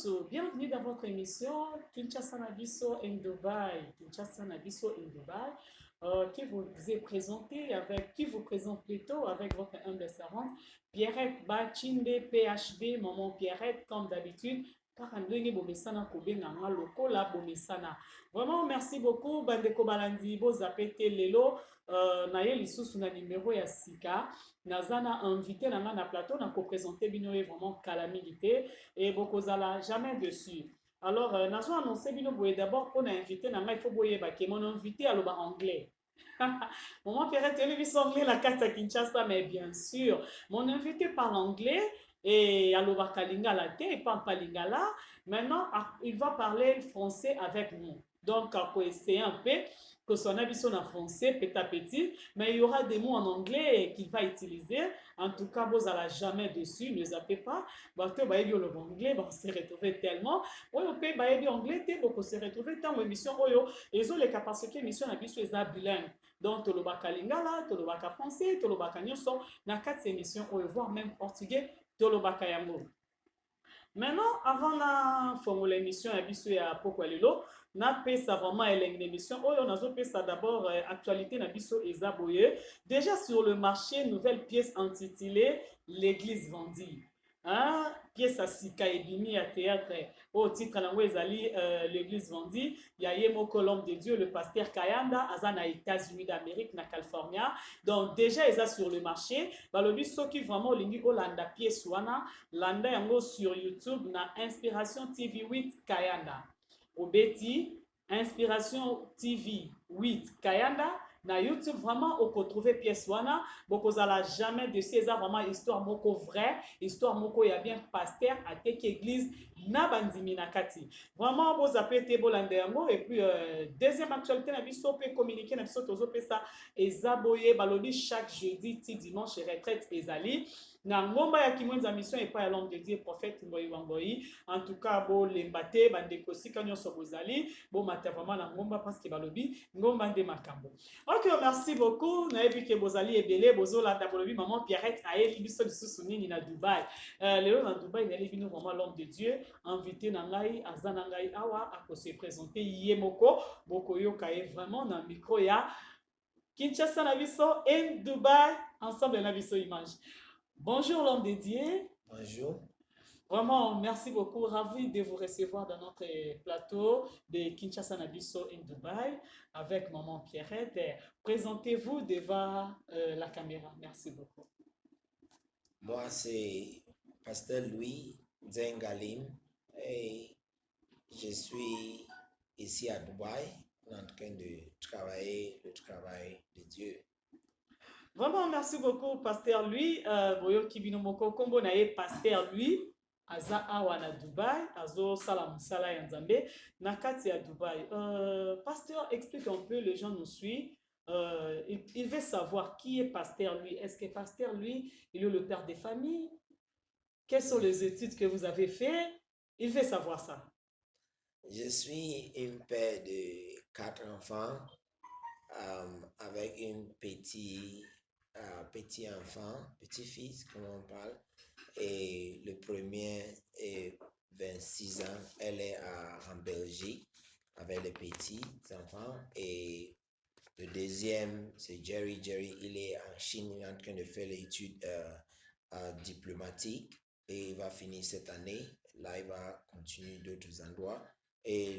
nyonso, bienvenue dans votre émission Kinshasa Nabiso in Dubaï. Kinshasa Nabiso in Dubaï, qui vous présente plutôt avec votre humble servante, Pierrette Bachinde, PhD, Maman Pierrette, comme d'habitude. Karandenge Bomesana Kobenganga Lokola Bomesana. Vraiment, merci beaucoup, Bandeko Balandi, Bozapete Lelo, Naye Lisusu na numéro ya Sika. Nazana invité na plateau, na ko-présenté bino vraiment calamité et bokozala jamais dessus. Alors, nazo annoncé bino boye d'abord pour invité na il faut boye ba mon invité à l'oba anglais. Maman Pierre télévision anglais la carte à Kinshasa, mais bien sûr, mon invité parle anglais et à l'oba kalingala te, il parle pas lingala. Maintenant, il va parler français avec nous. Donc, on peut essayer un peu que son avis en français petit à petit, mais il y aura des mots en anglais qu'il va utiliser. En tout cas, vous n'allez jamais dessus, ne zappez pas. Bateau, bah, il y a le anglais, on s'est retrouvé tellement. Oui, on peut, bah, il y a anglais, on s'est retrouvé tellement émission, ils ont les capacités émission, la vie, c'est bilingue. Donc, tu le baka lingala, tu le baka français, tu le baka nyonso, na 4 émissions, voire même portugais, tu le baka yango. Maintenant, avant de formuler l'émission, il y a pourquoi lelo, na pesa vraiment une émission. Oh, on a pesa d'abord actualité na biso ezaboye. Déjà sur le marché, nouvelle pièce intitulée L'église vendue. Hein? Pièce à Sika Ebimi à théâtre. Au titre na ezali l'église vendue. Il y a Yemoko l'homme de Dieu, le pasteur Kayanda, azana États-Unis d'Amérique, na California. Donc déjà ils sont sur le marché. Balobi soki vraiment lingi Olanda pièce wana. Landa yango sur YouTube na Inspiration TV 8 Kayanda. Obeti Inspiration TV 8 Kayanda na YouTube vraiment on peut trouver pièce wana bokozala jamais de ces vraiment histoire moko vrai histoire moko ya bien pasteur à teke église na bandimi na kati vraiment vous appelez bolande yango et puis deuxième actualité na biso pe communiquer na biso tozo pesa ezaboye balobi chaque jeudi ti dimanche retraite ezali na ngomba ya kimwenza mission epai ya l'homme de Dieu prophète Ngoyi Wangoi. En tout cas bo lembate bandeko sika nyonso bozali bo mata vraiment na ngomba parce que balobi ngomba nde makambo. Ok, merci beaucoup. Nayebi ke bozali ebele bozolanda bolobi maman Pierrette ayeli biso lisusu nini na Dubaï. Lelo na Dubaï nayebi bino vraiment l'homme de Dieu invité na ngai azana ngai awa ako se présenter yemoko bokoyoka ye vraiment na micro ya Kinshasa na biso et Dubaï ensemble na biso image. Bonjour l'homme de Dieu. Bonjour. Vraiment, merci beaucoup. Ravi de vous recevoir dans notre plateau de Kinshasa Nabiso in Dubaï avec Maman Pierrette. Présentez-vous devant la caméra. Merci beaucoup. Moi, c'est Pasteur Louis Zengalim et je suis ici à Dubaï en train de travailler le travail de Dieu. Vraiment, merci beaucoup, Pasteur Louis. Boyo Kibino Moko Kombo Naye, Pasteur Louis. Aza awa na Dubaï, azo salam sala yanzambe, nakati à Dubaï. Pasteur, explique un peu, les gens nous suivent. Il veut savoir qui est Pasteur Louis. Est-ce que Pasteur Louis, il est le père des familles? Quelles sont les études que vous avez faites? Il veut savoir ça. Je suis un père de 4 enfants avec un petit enfant, petit-fils, comme on parle. Et le premier est 26 ans, elle est en Belgique avec les petits enfants. Et le deuxième, c'est Jerry. Jerry, il est en Chine, il est en train de faire l'étude diplomatique et il va finir cette année. Là, il va continuer d'autres endroits. Et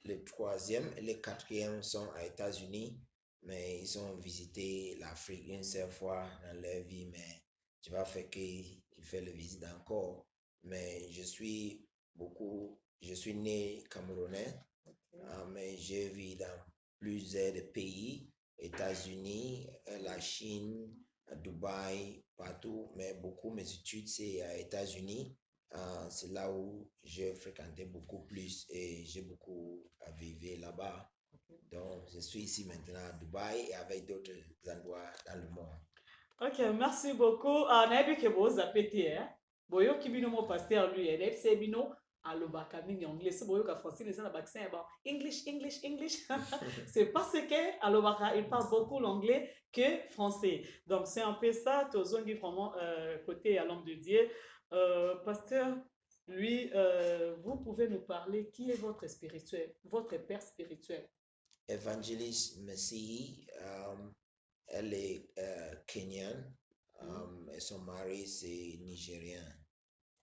le troisième et le quatrième sont aux États-Unis, mais ils ont visité l'Afrique une seule fois dans leur vie, mais je vais faire qu'ils fassent le visite encore. Mais je suis né camerounais, mais je vis dans plusieurs pays, États-Unis, la Chine, Dubaï, partout, mais beaucoup mes études c'est aux États-Unis. C'est là où j'ai fréquenté beaucoup plus et j'ai beaucoup à vivre là-bas. Donc, je suis ici maintenant à Dubaï et avec d'autres endroits dans le monde. Ok, merci beaucoup. Naibi ke bo zapete boyo kibino mo pasteur lui et c'est bino alobaka mingi anglais so boyo ka français les na vaccin bon English c'est parce que alobaka il parle beaucoup l'anglais que français. Donc c'est un peu ça tozongi vraiment côté à l'homme de Dieu. Pasteur Lui, vous pouvez nous parler qui est votre spirituel, votre père spirituel? Évangéliste Messi, elle est kenyane, Hmm. et son mari c'est nigérien.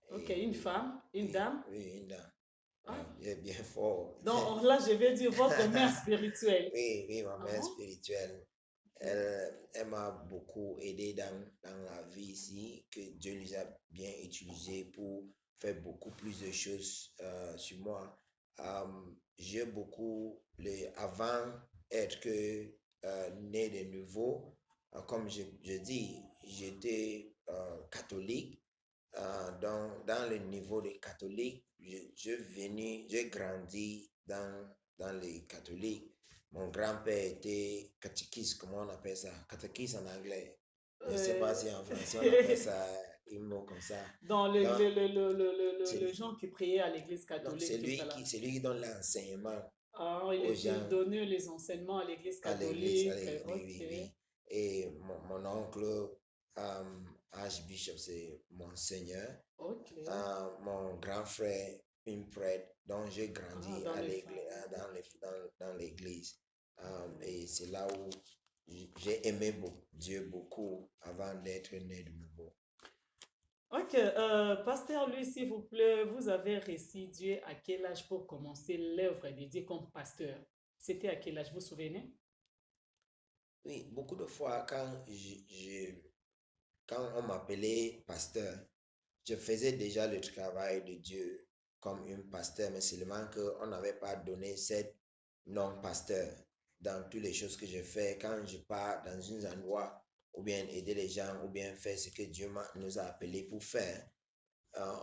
Ok, Et une oui, femme, une oui, dame. oui, une dame. Ah, Il est bien fort. donc là, je vais dire votre mère spirituelle. Oui, oui, ma Ah mère bon? spirituelle. Ok. Elle m'a beaucoup aidé dans la vie ici, que Dieu les a bien utilisés pour faire beaucoup plus de choses sur moi. J'ai beaucoup, avant être que né de nouveau, comme je dis, j'étais catholique. Dans le niveau des catholiques, j'ai grandi dans les catholiques. Mon grand-père était catéchiste, comment on appelle ça? Catéchiste en anglais. Je ne sais pas Euh, si en français on appelle ça un mot comme ça. dans Donc, le c'est gens qui priaient à l'église donc, catholique, tout ça là. c'est lui qui donne l'enseignement Ah, aux il gens donnait les enseignements à l'église à l'église. catholique. Oui, Ok, oui, oui. Et mon oncle, Archbishop, c'est Monseigneur. ok. Mon grand frère, une prêtre dont j'ai Ah, grandi dans à les l'église, familles. dans l'église. Ok. Et c'est là où j'ai aimé Dieu beaucoup avant d'être né de nouveau. Ok, pasteur, lui, s'il vous plaît, vous avez résidué à quel âge pour commencer l'œuvre de Dieu comme pasteur? C'était à quel âge, vous vous souvenez? Oui, beaucoup de fois, quand on m'appelait pasteur, je faisais déjà le travail de Dieu comme un pasteur, mais seulement qu'on n'avait pas donné cette nom pasteur dans toutes les choses que je fais. Quand je pars dans un endroit, ou bien aider les gens, ou bien faire ce que Dieu nous a appelés pour faire,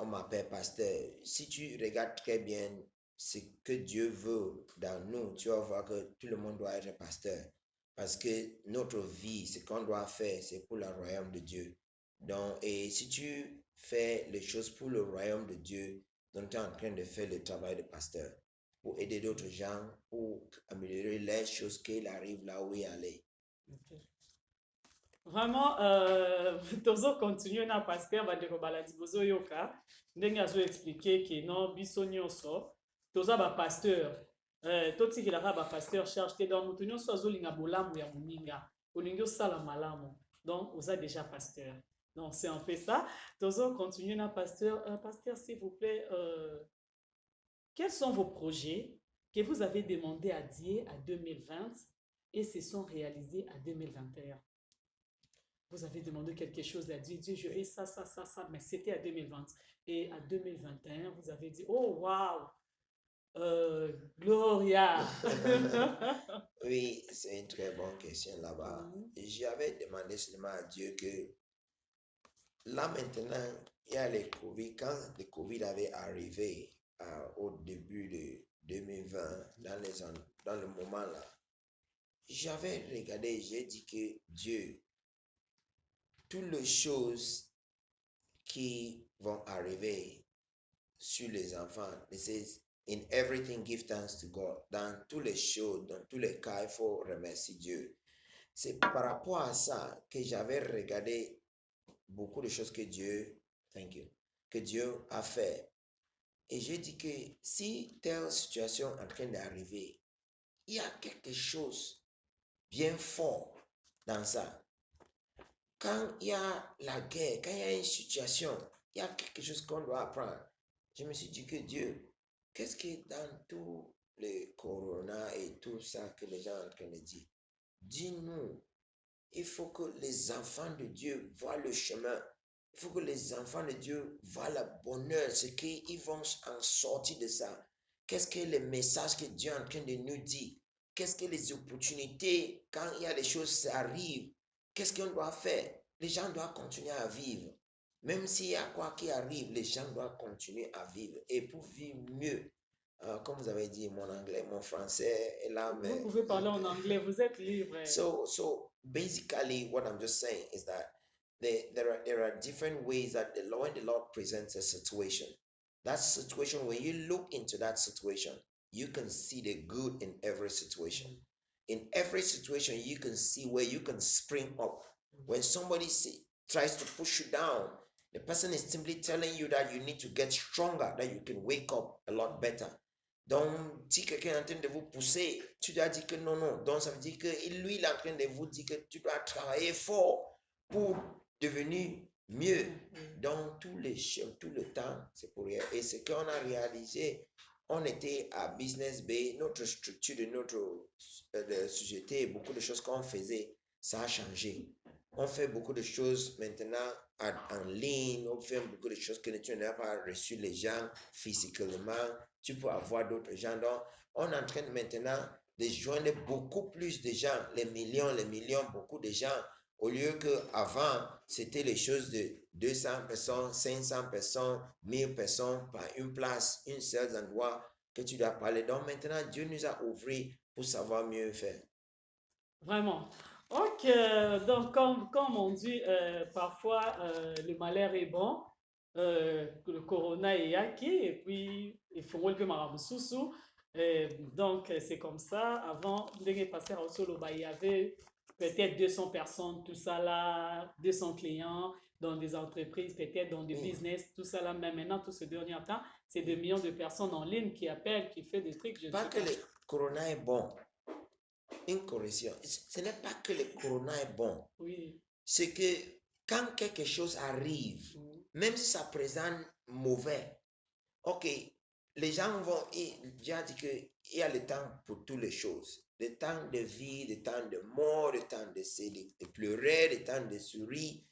on m'appelle pasteur. Si tu regardes très bien ce que Dieu veut dans nous, tu vas voir que tout le monde doit être pasteur. Parce que notre vie, ce qu'on doit faire, c'est pour le royaume de Dieu. Donc, et si tu fais les choses pour le royaume de Dieu, donc tu es en train de faire le travail de pasteur pour aider d'autres gens, pour améliorer les choses qu'il arrive là où il allait. Ok. Vraiment, tozo continue na pasteur bandeko balandi bozoyoka ndenge azoexplike ke non biso nyonso toza bapasteur totikelaka bapasteur charge te donc moto nyonso azolinga bolamu ya moninga olingi osala malamu donc oza déjà pasteur donc c'est un peu ça tozo continue na pasteur pasteur s'il vous plaît quels sont vos projets que vous avez demandé à Dieu à 2020 et se sont réalisés à 2021? Vous avez demandé quelque chose à Dieu, Dieu, je veux ça, mais c'était à 2020. Et à 2021, vous avez dit, oh, waouh, Gloria. Oui, c'est une très bonne question là-bas. Mhm. J'avais demandé seulement à Dieu que là maintenant, il y a les Covid. Quand le Covid avait arrivé au début de 2020, dans le moment là, j'avais regardé, j'ai dit que Dieu, toutes les choses qui vont arriver sur les enfants, it says, in everything give thanks to God. Dans tous les choses, dans tous les cas, il faut remercier Dieu. C'est par rapport à ça que j'avais regardé beaucoup de choses que Dieu, thank you, que Dieu a fait. Et j'ai dit que si telle situation est en train d'arriver, il y a quelque chose bien fort dans ça. Quand il y a la guerre, quand il y a une situation, il y a quelque chose qu'on doit apprendre. Je me suis dit que Dieu, qu'est-ce que dans tout le corona et tout ça que les gens sont en train de dire, dis-nous, il faut que les enfants de Dieu voient le chemin. Il faut que les enfants de Dieu voient le bonheur, ce qu'ils vont en sortir de ça. Qu'est-ce que les messages que Dieu est en train de nous dire? Qu'est-ce que les opportunités, quand il y a des choses qui arrivent, qu'est-ce qu'on doit faire? Les gens doivent continuer à vivre. Même s'il y a quoi qui arrive, les gens doivent continuer à vivre. Et pour vivre mieux, comme vous avez dit, mon anglais, mon français est là, Vous mais pouvez parler en anglais, vous êtes libre. so basically, what I'm just saying is that there are different ways that when the Lord presents a situation, that situation, when you look into that situation, you can see the good in every situation. In every situation, you can see where you can spring up. When somebody tries to push you down, The person is simply telling you that you need to get stronger, that you can wake up a lot better. Donc, si quelqu'un est en train de vous pousser, tu dois dire que non, non. Donc, ça veut dire que lui, il est en train de vous dire que tu dois travailler fort pour devenir mieux. Donc, tout le temps, c'est pour rien. Et ce qu'on a réalisé, on était à Business Bay, notre structure de notre société, beaucoup de choses qu'on faisait, ça a changé. On fait beaucoup de choses maintenant en ligne, on fait beaucoup de choses que tu n'as pas reçu les gens physiquement, tu peux avoir d'autres gens. Donc, on est en train maintenant de joindre beaucoup plus de gens, les millions, beaucoup de gens, au lieu qu'avant, c'était les choses de 200 personnes, 500 personnes, 1000 personnes par une place, un seul endroit que tu dois parler. Donc maintenant, Dieu nous a ouverts pour savoir mieux faire. Vraiment. Ok, donc comme on dit, parfois le malheur est bon, le corona est acquis, et puis il faut relever ma sous. Donc c'est comme ça. Avant, ndenge passer au solo, bah, il y avait peut-être 200 personnes, tout ça là, 200 clients dans des entreprises, peut-être dans des business, tout ça là. Mais maintenant, tout ce dernier temps, c'est des millions de personnes en ligne qui appellent, qui font des trucs, je ne Pas sais que pas. le corona est bon, une correction. Ce n'est pas que le corona est bon. Oui. C'est que quand quelque chose arrive, même si ça présente mauvais, ok, les gens vont, déjà dit qu'il y a le temps pour toutes les choses. Le temps de vie, le temps de mort, le temps de pleurer, le temps de sourire.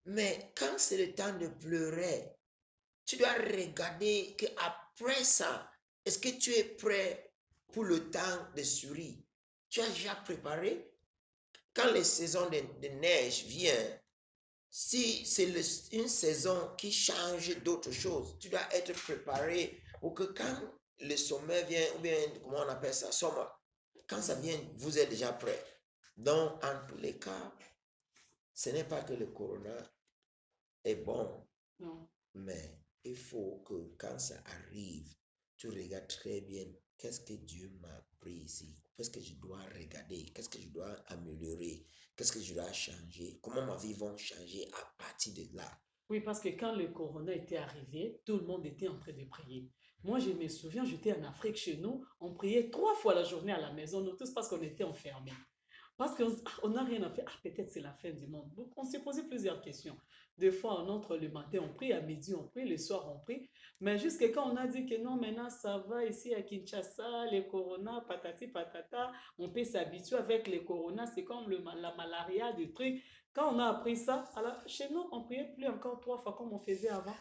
Mais quand c'est le temps de pleurer, tu dois regarder qu'après ça, est-ce que tu es prêt pour le temps de sourire? Tu as déjà préparé? Quand les saisons de neige viennent, si c'est une saison qui change d'autres choses, tu dois être préparé pour que quand le sommet vient, ou bien comment on appelle ça, sommet, quand ça vient, vous êtes déjà prêt. Donc, en tous les cas, ce n'est pas que le corona est bon, Non. mais il faut que quand ça arrive, tu regardes très bien qu'est-ce que Dieu m'a pris ici, qu'est-ce que je dois regarder, qu'est-ce que je dois améliorer, qu'est-ce que je dois changer, comment ma vie va changer à partir de là. Oui, parce que quand le corona était arrivé, tout le monde était en train de prier. Moi, je me souviens, j'étais en Afrique chez nous, on priait 3 fois la journée à la maison, nous tous parce qu'on était enfermés. Parce qu'on n'a rien à faire. Ah, peut-être c'est la fin du monde. Donc, on s'est posé plusieurs questions. Des fois, on entre le matin, on prie, à midi, on prie, le soir, on prie. Mais jusqu'à quand on a dit que non, maintenant, ça va ici à Kinshasa, les corona, patati patata, on peut s'habituer avec les corona, c'est comme la malaria, des trucs. Quand on a appris ça, alors, chez nous, on ne priait plus encore 3 fois comme on faisait avant.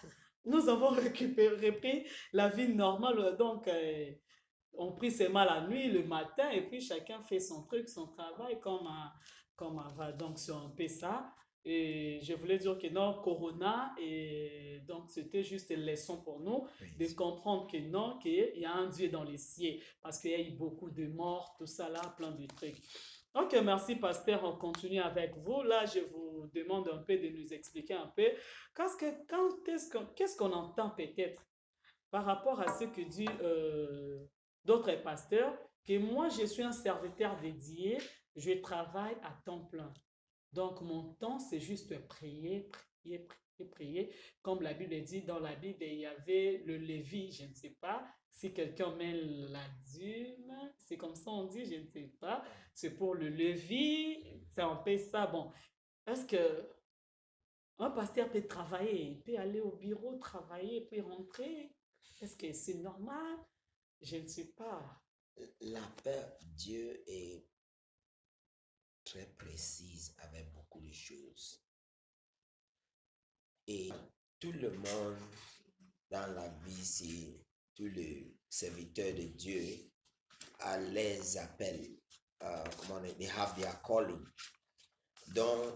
Nous avons récupéré, repris la vie normale. Donc, on prie seulement la nuit, le matin, et puis chacun fait son truc, son travail comme avant. Donc, c'est un peu ça. Et je voulais dire que non, Corona, et donc c'était juste une leçon pour nous de comprendre que non, qu'il y a un Dieu dans les cieux, parce qu'il y a eu beaucoup de morts, tout ça là, plein de trucs. Ok, merci pasteur, on continue avec vous. Là, je vous demande un peu de nous expliquer un peu qu'est-ce qu'on entend peut-être par rapport à ce que dit d'autres pasteurs, que moi, je suis un serviteur dédié, je travaille à temps plein. Donc, mon temps, c'est juste prier, prier, prier, prier. Comme la Bible dit, dans la Bible, il y avait le Lévi, je ne sais pas. Si quelqu'un met la dîme, c'est comme ça on dit, je ne sais pas. C'est pour le Lévi, c'est un peu ça. Bon, est-ce que un pasteur peut travailler, il peut aller au bureau, travailler, puis rentrer? Est-ce que c'est normal? Je ne sais pas. La peur de Dieu est très précise avec beaucoup de choses. Et tout le monde dans la vie, c'est tous les serviteurs de Dieu à les appels. Comment on dit, they have their calling. Donc,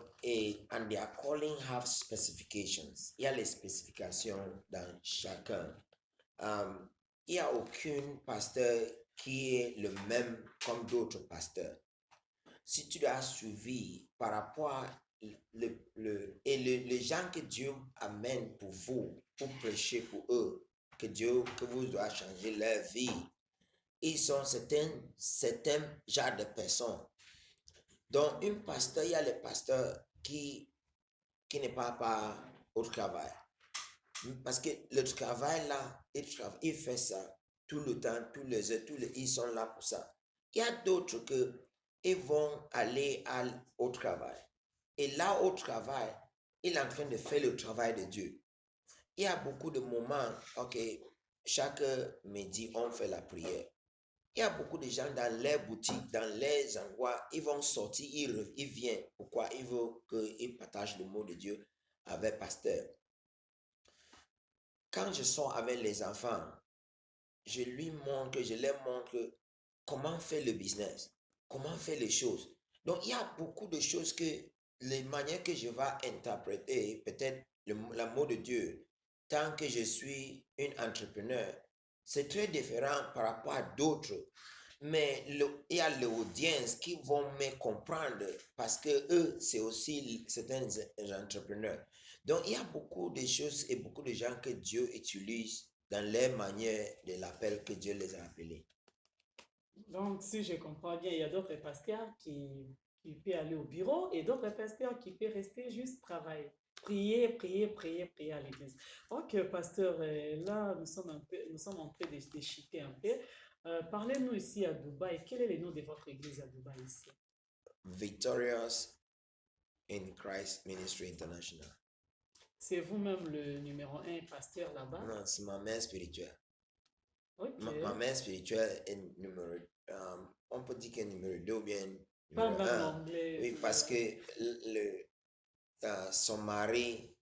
and their calling have specifications. Il y a les spécifications dans chacun. Il n'y a aucun pasteur qui est le même comme d'autres pasteurs. Si tu as suivi par rapport à les gens que Dieu amène pour vous, pour prêcher pour eux, que vous doit changer leur vie, ils sont certains genres de personnes. Donc, un pasteur, il y a les pasteurs qui ne parlent pas au travail. Parce que le travail là, il fait ça tout le temps, tous les heures, ils sont là pour ça. Il y a d'autres ils vont aller au travail. Et là, au travail, il est en train de faire le travail de Dieu. Il y a beaucoup de moments, ok, chaque midi, on fait la prière. Il y a beaucoup de gens dans les boutiques, dans les endroits, ils vont sortir, ils viennent. Pourquoi? Ils veulent qu'ils partagent le mot de Dieu avec pasteur. Quand je sors avec les enfants, je leur montre comment faire le business, comment faire les choses. Donc, il y a beaucoup de choses que les manières que je vais interpréter, peut-être le mot de Dieu, tant que je suis un entrepreneur, c'est très différent par rapport à d'autres. Mais il y a l'audience qui vont me comprendre parce que eux, c'est aussi certains entrepreneurs. Donc, il y a beaucoup de choses et beaucoup de gens que Dieu utilise dans les manières de l'appel que Dieu les a appelés. Donc, si je comprends bien, il y a d'autres pasteurs qui peuvent aller au bureau et d'autres pasteurs qui peuvent rester juste travailler. Prier, prier, prier, prier à l'église. Ok, pasteur, là, nous sommes en train de déchiqueter un peu. Parlez-nous ici à Dubaï. Quel est le nom de votre église à Dubaï ici? Victorious in Christ Ministry International. C'est vous-même le numéro un pasteur là-bas? Non, c'est ma mère spirituelle. Ok. Ma mère spirituelle est numéro, on peut dire qu'elle est numéro 2 ou bien Pas numéro même 1. l'anglais. Oui, parce que son mari,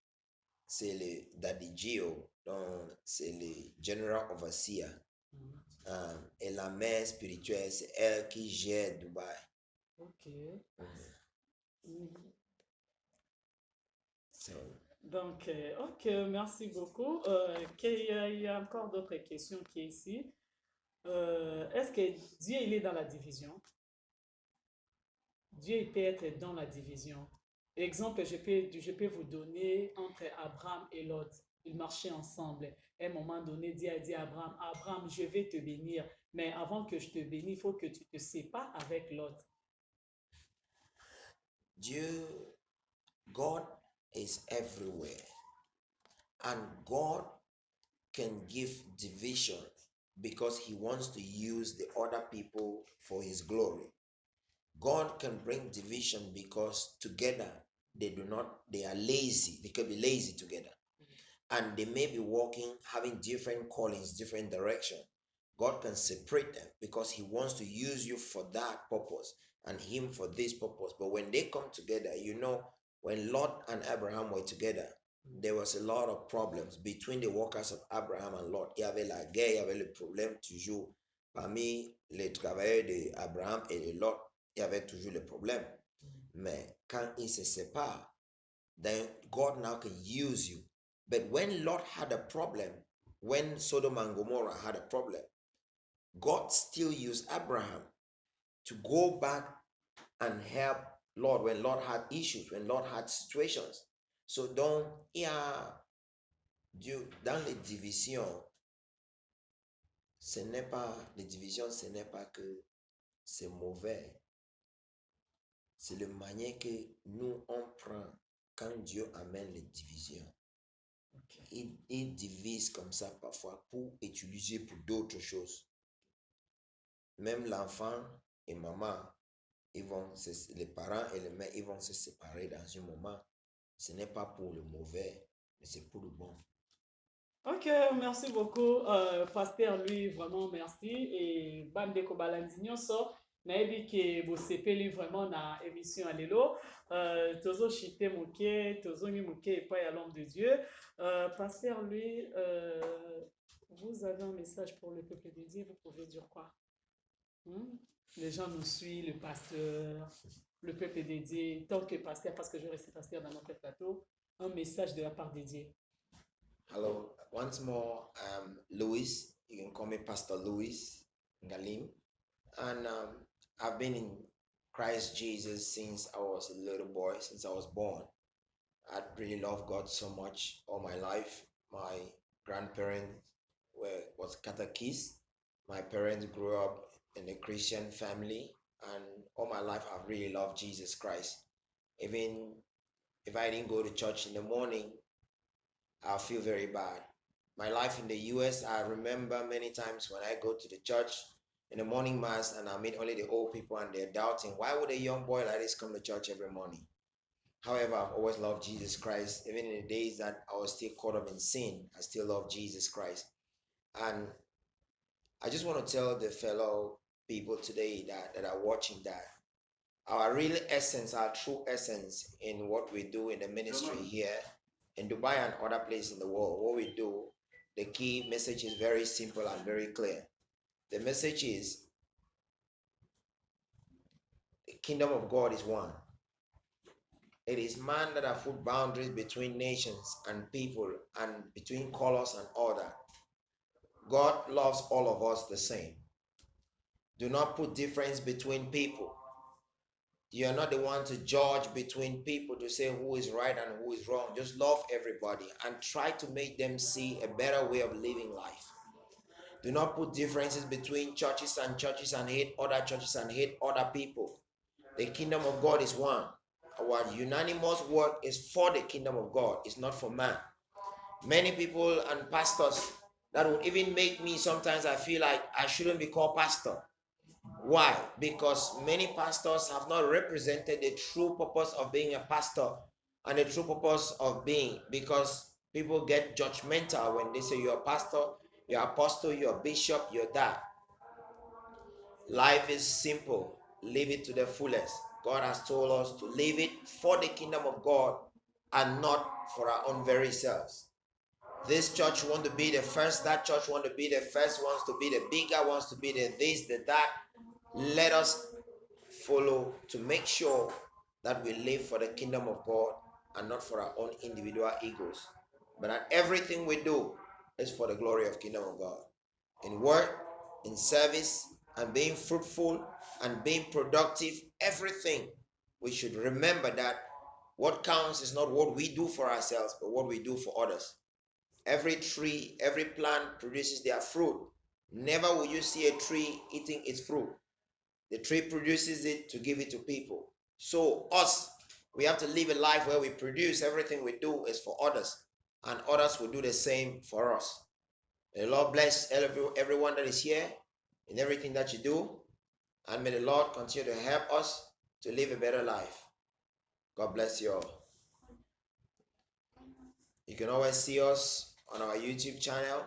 c'est le Daddy Gio, donc c'est le General Overseer. Et la mère spirituelle, c'est elle qui gère Dubaï. Ok. So, Donc, ok, merci beaucoup. Il y a encore d'autres questions qui est ici. Est-ce que Dieu, il est dans la division? Dieu, il peut être dans la division. Exemple, je peux vous donner entre Abraham et Lot. Ils marchaient ensemble. À un moment donné, Dieu a dit à Abraham, Abraham, je vais te bénir. Mais avant que je te bénisse, il faut que tu te sépares avec Lot. Dieu, God is everywhere. And God can give division because he wants to use the other people for his glory. God can bring division because together they are lazy. They can be lazy together. And they may be walking, having different callings, different direction. God can separate them because he wants to use you for that purpose and him for this purpose. But when they come together, when Lot and Abraham were together, there was a lot of problems between the workers of Abraham and Lot. Il y avait la guerre, il y avait le problème toujours. Parmi les travailleurs d'Abraham et de Lot, il y avait toujours le problème. Mais quand ils se séparent, then God now can use you. But when Lot had a problem, when Sodom and Gomorrah had a problem, God still used Abraham to go back and help Lot when Lot had issues, when Lot had situations. So donc, il y a Dieu dans les divisions, ce n'est pas que c'est mauvais. C'est la manière que nous on prend quand Dieu amène les divisions. Okay. Il divise comme ça parfois pour utiliser pour d'autres choses. Même l'enfant et maman, les parents et les mères, ils vont se séparer dans un moment. Ce n'est pas pour le mauvais, mais c'est pour le bon. Ok, merci beaucoup, Pasteur, lui, vraiment merci. Et bande kobalandinyo so, naebi ke bosepeli vraiment na émission Alelo. Tozo chite mouke, tozo mi mouke pas à l'homme de Dieu. Pasteur, lui, vous avez un message pour le peuple de Dieu, vous pouvez dire quoi? Hmm? Les gens nous suivent, le pasteur, le peuple dédié, tant que pasteur, parce que je reste pasteur dans notre plateau, un message de la part de Dieu. Hello, once more, Louis. You can call me Pastor Louis Galim. And I've been in Christ Jesus since I was a little boy, since I was born. I really love God so much all my life. My grandparents was catechists. My parents grew up in a Christian family, and all my life I've really loved Jesus Christ. Even if I didn't go to church in the morning, I'll feel very bad. My life in the US, I remember many times when I go to the church in the morning mass and I meet only the old people and they're doubting, why would a young boy like this come to church every morning? However, I've always loved Jesus Christ. Even in the days that I was still caught up in sin, I still love Jesus Christ. And I just want to tell the fellow people today that are watching that our real essence, our true essence in what we do in the ministry here in Dubai and other places in the world, what we do, the key message is very simple and very clear. The message is the kingdom of God is one. It is man that have put boundaries between nations and people and between colors and order. God loves all of us the same. Do not put difference between people. You are not the one to judge between people to say who is right and who is wrong. Just love everybody and try to make them see a better way of living life. Do not put differences between churches and hate other churches and hate other people. The kingdom of God is one. Our unanimous work is for the kingdom of God. It's not for man. Many people and pastors that would even make me sometimes I feel like I shouldn't be called pastor. Why? Because many pastors have not represented the true purpose of being a pastor and the true purpose of being, because people get judgmental when they say you're a pastor, you're apostle, you're bishop, you're that. Life is simple. Live it to the fullest. God has told us to live it for the kingdom of God and not for our own very selves. This church want to be the first, that church want to be the first, wants to be the bigger, wants to be the this, the that. Let us follow to make sure that we live for the kingdom of God and not for our own individual egos. But that everything we do is for the glory of kingdom of God. In work, in service, and being fruitful and being productive, everything, we should remember that what counts is not what we do for ourselves, but what we do for others. Every tree, every plant produces their fruit. Never will you see a tree eating its fruit. The tree produces it to give it to people. So us, we have to live a life where we produce everything we do is for others, and others will do the same for us. May the Lord bless everyone that is here in everything that you do, and may the Lord continue to help us to live a better life. God bless you all. You can always see us on our YouTube channel.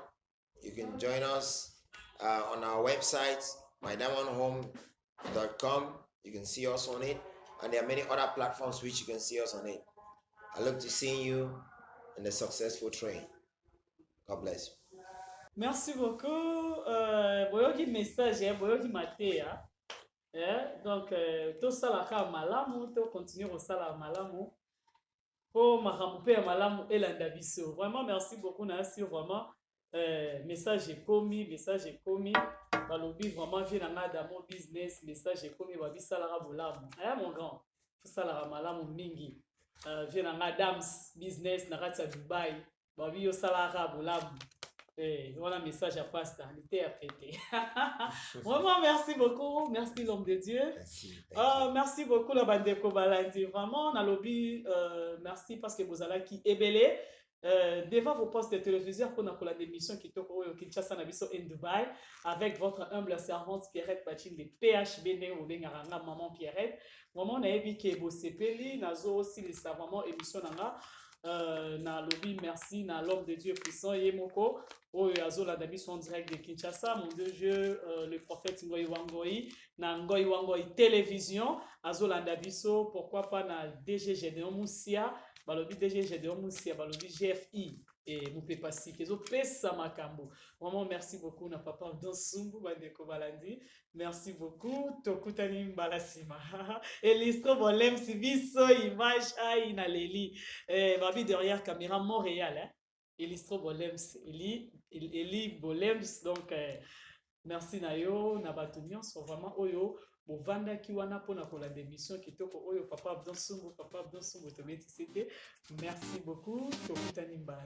You can join us on our website, mydiamondhome.com. You can see us on it, and there are many other platforms which you can see us on it. I look to seeing you in the successful train. God bless you. Merci beaucoup. Boyoki message, boyoki matéa. Donc, tout ça la malamu, tout continue au sala malamu. Pour makamoupe malamu elanda biso. Vraiment, merci beaucoup, Nassi. Vraiment, message est commis, message est commis. Balobi, vraiment, viens dans mon business, message est commis. Babi salara bolamu. Mon grand, tout salara malamu mingi. Viens dans Adams business, na Dubai. Babi yo salara bolamu. Voilà un message à pasteur, il était apprêté. Vraiment, merci beaucoup. Merci, l'homme de Dieu. Merci, merci beaucoup, la bande de Kobalandi. Vraiment, on a lobby. Merci parce que vous allez qui ébélé. Devant vos postes de télévision pour la démission qui est au Kinshasa Nabiso in Dubaï avec votre humble servante Pierrette Pachine de PHB ou Bengaranga Maman Pierrette. Vraiment, on a vu que vous sepeli, nazo aussi les savants émission nanga. Na lobby, merci, na l'homme de Dieu puissant, Yemoko, Oyo Azola Dabiso en direct de Kinshasa, mon Dieu, le prophète Ngoyi Wangoi, na Ngoyi Wangoi télévision, Azola Dabiso, pourquoi pas na DG Gédéon Moussia, balobi DG Gédéon Moussia, balobi GFI, et Moupé Passi, Kezo Pesa Makambo. Vraiment, merci beaucoup, na papa Dansumbu, Bandeko Balandi. Merci beaucoup, Tokutani Mbalasima. Et l'histoire, bolem, si biso, image, aïe, na leli. Babi derrière caméra Montréal, hein. Illustro Bolems, Eli Bolems, donc merci Nayo, Nabatunion, sont vraiment Oyo, Bovanda Kiwana pour la démission qui toko Oyo, Papa Abdon Sungu, Tometi Sete. Merci beaucoup, Tokutani Mbala.